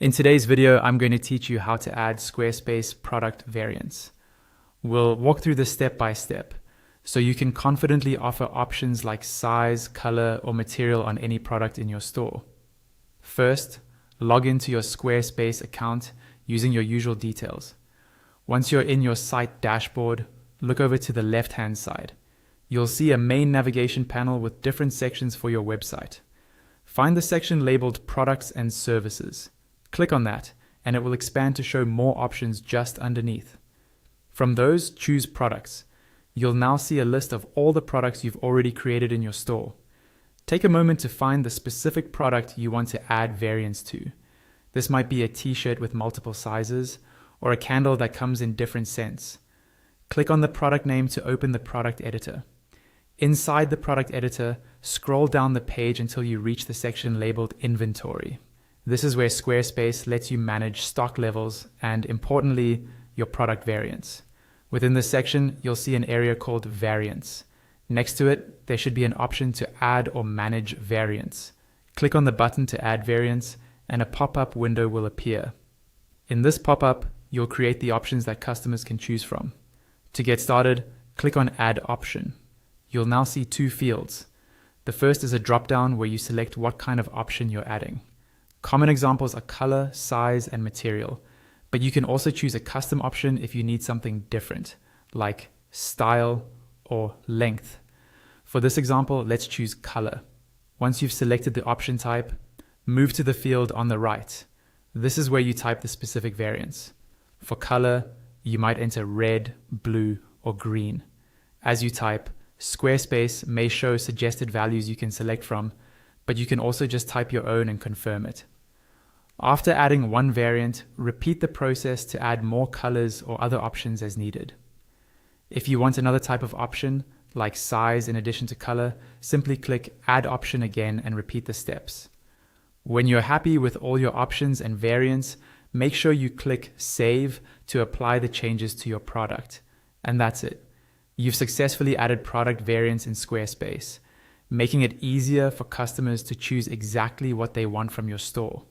In today's video, I'm going to teach you how to add Squarespace product variants. We'll walk through this step by step, so you can confidently offer options like size, color, or material on any product in your store. First, log into your Squarespace account using your usual details. Once you're in your site dashboard, look over to the left-hand side. You'll see a main navigation panel with different sections for your website. Find the section labeled Products and Services. Click on that, and it will expand to show more options just underneath. From those, choose Products. You'll now see a list of all the products you've already created in your store. Take a moment to find the specific product you want to add variants to. This might be a t-shirt with multiple sizes, or a candle that comes in different scents. Click on the product name to open the product editor. Inside the product editor, scroll down the page until you reach the section labeled Inventory. This is where Squarespace lets you manage stock levels and, importantly, your product variants. Within this section, you'll see an area called Variants. Next to it, there should be an option to add or manage variants. Click on the button to add variants, and a pop-up window will appear. In this pop-up, you'll create the options that customers can choose from. To get started, click on Add Option. You'll now see two fields. The first is a drop-down where you select what kind of option you're adding. Common examples are color, size, and material, but you can also choose a custom option if you need something different, like style or length. For this example, let's choose color. Once you've selected the option type, move to the field on the right. This is where you type the specific variants. For color, you might enter red, blue, or green. As you type, Squarespace may show suggested values you can select from, but you can also just type your own and confirm it. After adding one variant, repeat the process to add more colors or other options as needed. If you want another type of option, like size in addition to color, simply click Add Option again and repeat the steps. When you're happy with all your options and variants, make sure you click Save to apply the changes to your product. And that's it. You've successfully added product variants in Squarespace, making it easier for customers to choose exactly what they want from your store.